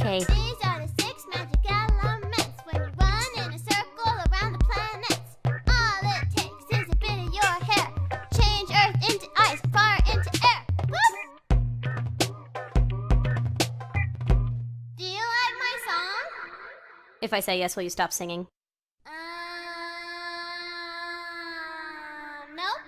Okay. These are the 6 magic elements when you run in a circle around the planets. All it takes is a bit of your hair. Change earth into ice, fire into air. Woo! Do you like my song? If I say yes, will you stop singing? Nope.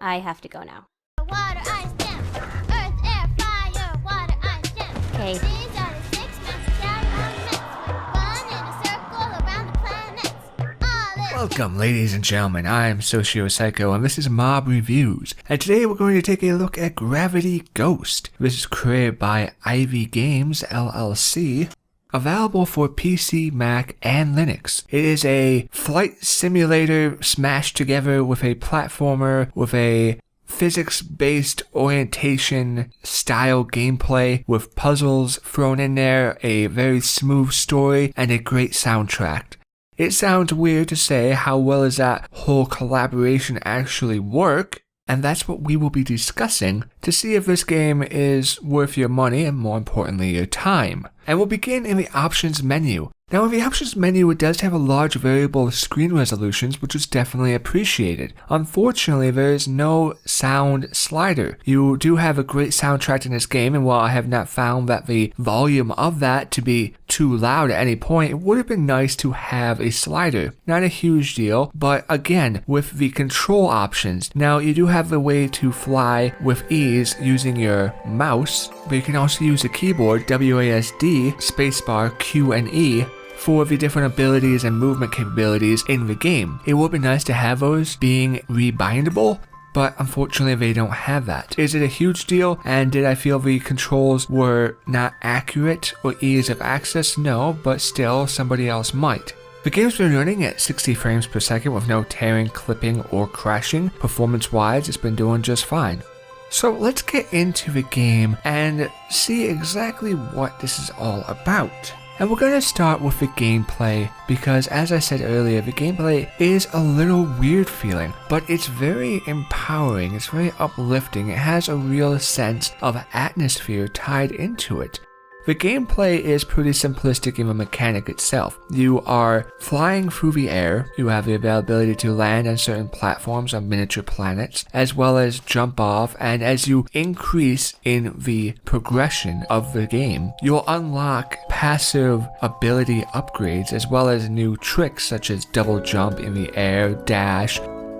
I have to go now. Water, ice, stem. Earth, air, fire, water, ice, stem. Okay. These are the 6 magic elements when you run in a circle around the planets. All it Welcome, ladies and gentlemen. I'm SocioPsycho, and this is Mob Reviews. And today we're going to take a look at Gravity Ghost. This is created by Ivy Games, LLC. Available for PC, Mac, and Linux. It is a flight simulator smashed together with a platformer with a physics-based orientation style gameplay with puzzles thrown in there, a very smooth story, and a great soundtrack. It sounds weird to say how well does that whole collaboration actually work, and that's what we will be discussing to see if this game is worth your money and more importantly your time. And we'll begin in the options menu. Now in the options menu it does have a large variable of screen resolutions, which is definitely appreciated. Unfortunately there is no sound slider. You do have a great soundtrack in this game, and while I have not found that the volume of that to be too loud at any point, it would have been nice to have a slider. Not a huge deal, but again with the control options. Now you do have the way to fly with ease using your mouse, but you can also use the keyboard WASD, spacebar, Q and E for the different abilities and movement capabilities in the game. It would be nice to have those being rebindable, but unfortunately they don't have that. Is it a huge deal? And did I feel the controls were not accurate or ease of access? No, but still somebody else might. The game's been running at 60 frames per second with no tearing, clipping, or crashing. Performance-wise, it's been doing just fine. So let's get into the game and see exactly what this is all about. And we're going to start with the gameplay because, as I said earlier, the gameplay is a little weird feeling, but it's very empowering, it's very uplifting, it has a real sense of atmosphere tied into it. The gameplay is pretty simplistic in the mechanic itself. You are flying through the air, you have the availability to land on certain platforms on miniature planets, as well as jump off, and as you increase in the progression of the game, you'll unlock passive ability upgrades as well as new tricks such as double jump in the air, dash,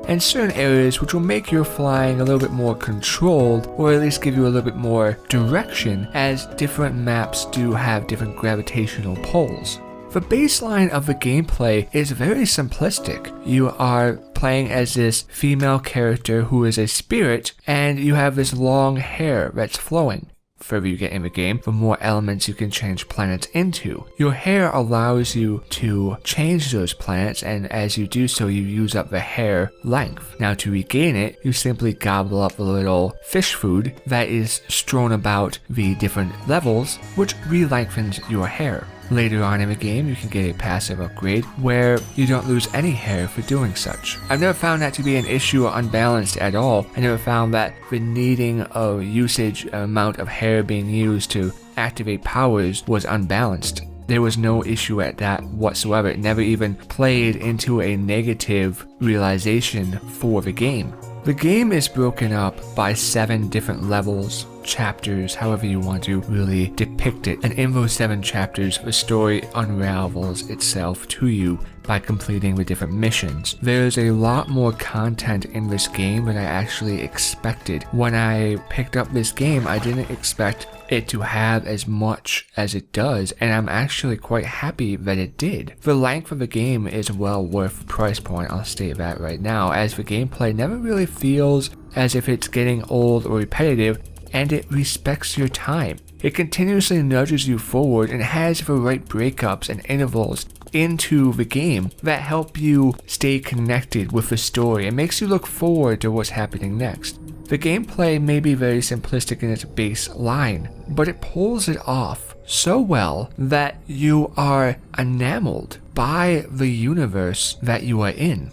and certain areas which will make your flying a little bit more controlled, or at least give you a little bit more direction, as different maps do have different gravitational pulls. The baseline of the gameplay is very simplistic. You are playing as this female character who is a spirit, and you have this long hair that's flowing. The further you get in the game, the more elements you can change planets into. Your hair allows you to change those planets, and as you do so, you use up the hair length. Now to regain it, you simply gobble up a little fish food that is strewn about the different levels, which re-lengthens your hair. Later on in the game, you can get a passive upgrade where you don't lose any hair for doing such. I've never found that to be an issue or unbalanced at all. I never found that the needing of usage amount of hair being used to activate powers was unbalanced. There was no issue at that whatsoever. It never even played into a negative realization for the game. The game is broken up by 7 different levels, chapters, however you want to really depict it. And in those 7 chapters, the story unravels itself to you by completing the different missions. There's a lot more content in this game than I actually expected. When I picked up this game, I didn't expect it to have as much as it does, and I'm actually quite happy that it did. The length of the game is well worth the price point, I'll state that right now, as the gameplay never really feels as if it's getting old or repetitive, and it respects your time. It continuously nudges you forward and has the right breakups and intervals into the game that help you stay connected with the story and makes you look forward to what's happening next. The gameplay may be very simplistic in its baseline, but it pulls it off so well that you are enamored by the universe that you are in.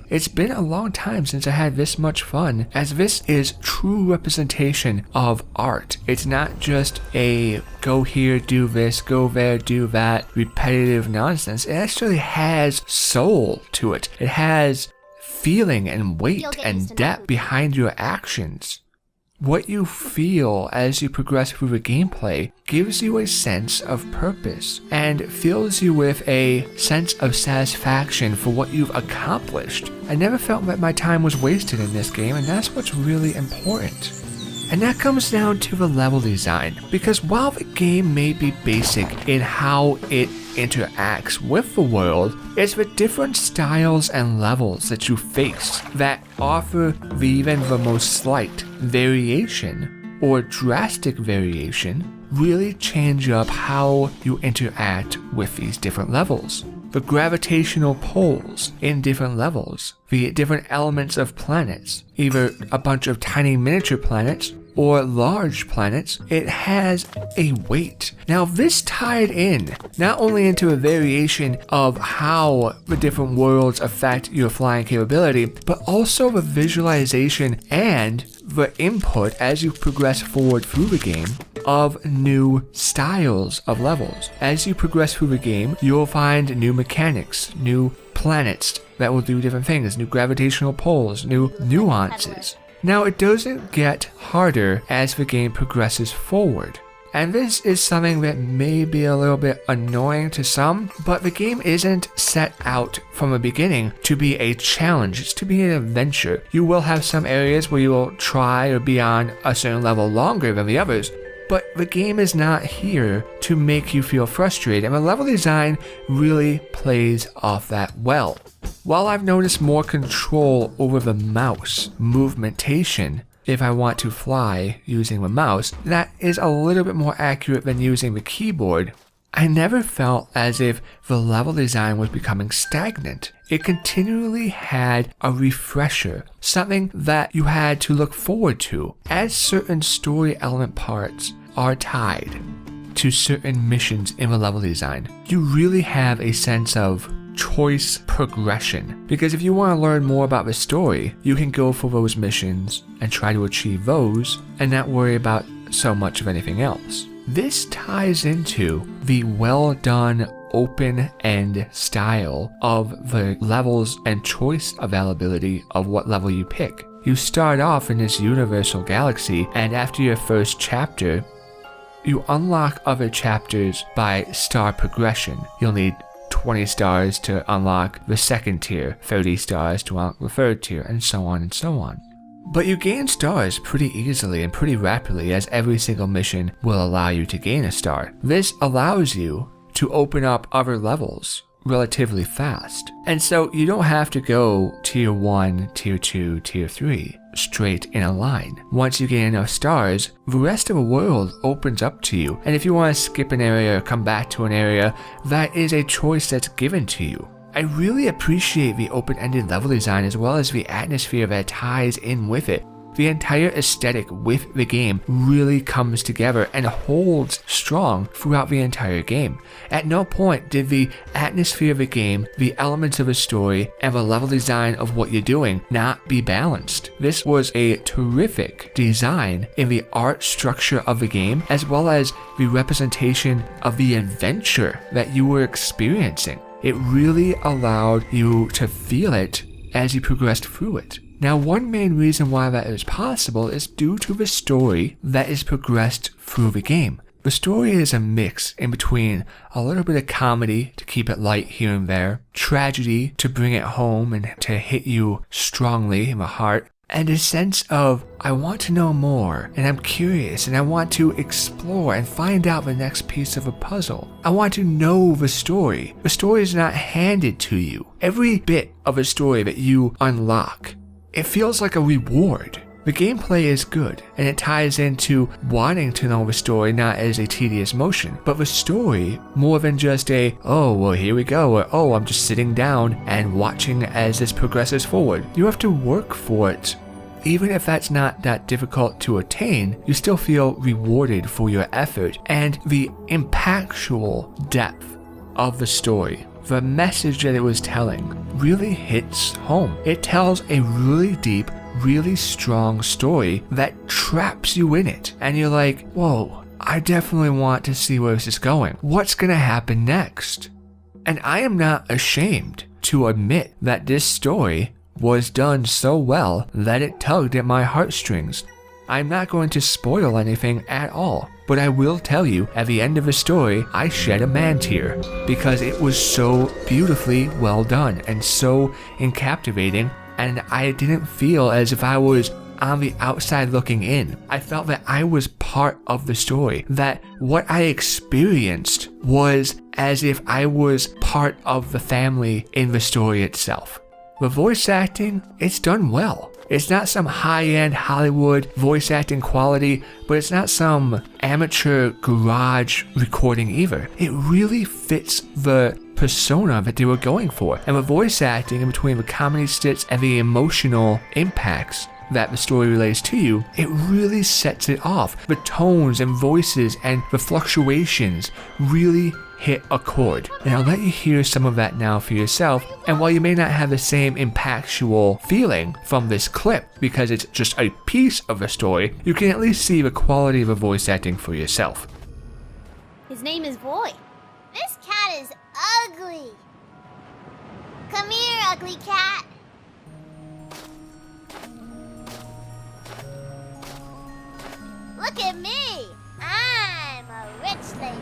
it's been a long time since I had this much fun, as this is true representation of art. It's not just a go here, do this, go there, do that, repetitive nonsense. It actually has soul to it. It has feeling and weight and depth behind your actions. What you feel as you progress through the gameplay gives you a sense of purpose and fills you with a sense of satisfaction for what you've accomplished. I never felt that my time was wasted in this game, and that's what's really important. And that comes down to the level design, because while the game may be basic in how it interacts with the world, it's the different styles and levels that you face that offer even the most slight variation or drastic variation really change up how you interact with these different levels. The gravitational pulls in different levels, the different elements of planets, either a bunch of tiny miniature planets or large planets, it has a weight. Now this tied in not only into a variation of how the different worlds affect your flying capability, but also the visualization and the input as you progress forward through the game of new styles of levels. As you progress through the game, you'll find new mechanics, new planets that will do different things, new gravitational pulls, new nuances. Now it doesn't get harder as the game progresses forward. And this is something that may be a little bit annoying to some, but the game isn't set out from the beginning to be a challenge, it's to be an adventure. You will have some areas where you will try or be on a certain level longer than the others, but the game is not here to make you feel frustrated, and the level design really plays off that well. While I've noticed more control over the mouse movementation, if I want to fly using the mouse, that is a little bit more accurate than using the keyboard, I never felt as if the level design was becoming stagnant. It continually had a refresher, something that you had to look forward to, as certain story element parts are tied to certain missions in the level design. You really have a sense of choice progression, because if you want to learn more about the story, you can go for those missions and try to achieve those and not worry about so much of anything else. This ties into the well done open-end style of the levels and choice availability of what level you pick. You start off in this universal galaxy, and after your first chapter, you unlock other chapters by star progression. You'll need 20 stars to unlock the second tier, 30 stars to unlock the third tier, and so on and so on. But you gain stars pretty easily and pretty rapidly, as every single mission will allow you to gain a star. This allows you to open up other levels relatively fast. And so you don't have to go tier 1, tier 2, tier 3 straight in a line. Once you gain enough stars, the rest of the world opens up to you. And if you want to skip an area or come back to an area, that is a choice that's given to you. I really appreciate the open-ended level design as well as the atmosphere that ties in with it. The entire aesthetic with the game really comes together and holds strong throughout the entire game. At no point did the atmosphere of the game, the elements of the story, and the level design of what you're doing not be balanced. This was a terrific design in the art structure of the game, as well as the representation of the adventure that you were experiencing. It really allowed you to feel it as you progressed through it. Now, one main reason why that is possible is due to the story that is progressed through the game. The story is a mix in between a little bit of comedy to keep it light here and there, tragedy to bring it home and to hit you strongly in the heart, and a sense of, I want to know more, and I'm curious, and I want to explore and find out the next piece of a puzzle. I want to know the story. The story is not handed to you. Every bit of a story that you unlock, it feels like a reward. The gameplay is good, and it ties into wanting to know the story not as a tedious motion, but the story more than just a, oh, well, here we go, or oh, I'm just sitting down and watching as this progresses forward. You have to work for it. Even if that's not that difficult to attain, you still feel rewarded for your effort and the impactful depth of the story the message that it was telling really hits home. It tells a really deep, really strong story that traps you in it. And you're like, whoa, I definitely want to see where this is going. What's gonna happen next? And I am not ashamed to admit that this story was done so well that it tugged at my heartstrings. I'm not going to spoil anything at all, but I will tell you at the end of the story, I shed a man tear because it was so beautifully well done and so captivating, and I didn't feel as if I was on the outside looking in. I felt that I was part of the story, that what I experienced was as if I was part of the family in the story itself. The voice acting, it's done well. It's not some high-end Hollywood voice acting quality, but it's not some amateur garage recording either. It really fits the persona that they were going for. And the voice acting in between the comedy skits and the emotional impacts that the story relates to you, it really sets it off. The tones and voices and the fluctuations really hit a chord. And I'll let you hear some of that now for yourself. And while you may not have the same impactful feeling from this clip, because it's just a piece of the story, you can at least see the quality of the voice acting for yourself. His name is Boy. This cat is ugly. Come here, ugly cat. Look at me. I'm a rich lady.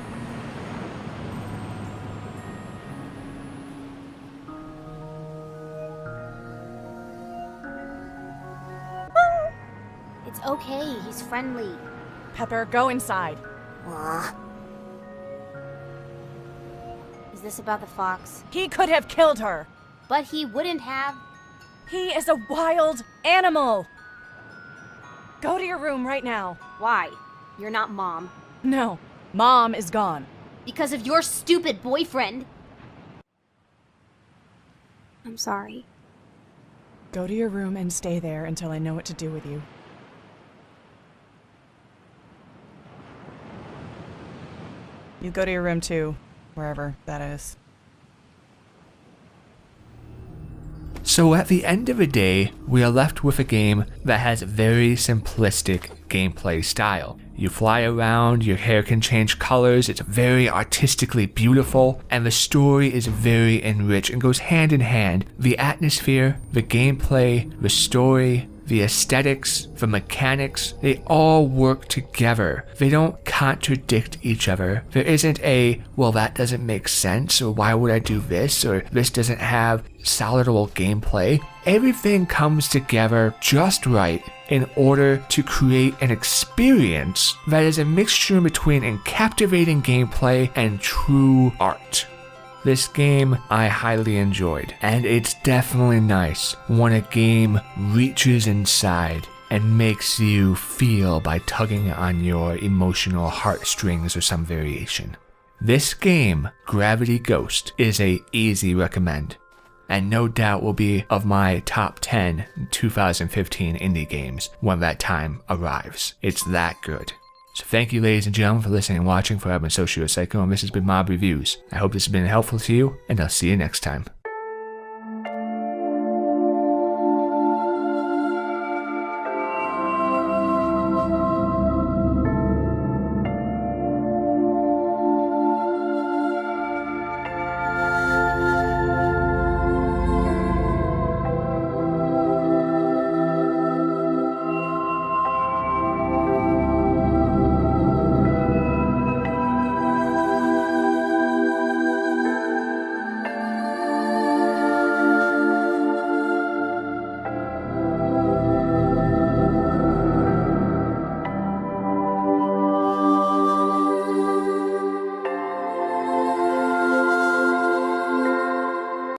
It's okay, he's friendly. Pepper, go inside. Is this about the fox? He could have killed her. But he wouldn't have. He is a wild animal. Go to your room right now. Why? You're not Mom. No, Mom is gone. Because of your stupid boyfriend. I'm sorry. Go to your room and stay there until I know what to do with you. You go to your room too, wherever that is. So at the end of the day, we are left with a game that has very simplistic gameplay style. You fly around, your hair can change colors, it's very artistically beautiful, and the story is very enriched and goes hand in hand. The atmosphere, the gameplay, the story, the aesthetics, the mechanics, they all work together. They don't contradict each other. There isn't a, well, that doesn't make sense, or why would I do this, or this doesn't have solidable gameplay. Everything comes together just right in order to create an experience that is a mixture between a captivating gameplay and true art. This game I highly enjoyed, and it's definitely nice when a game reaches inside and makes you feel by tugging on your emotional heartstrings or some variation. This game, Gravity Ghost, is a easy recommend, and no doubt will be of my top 10 2015 indie games when that time arrives. It's that good. So thank you, ladies and gentlemen, for listening and watching. I've been SocioPsycho, and this has been Mob Reviews. I hope this has been helpful to you, and I'll see you next time.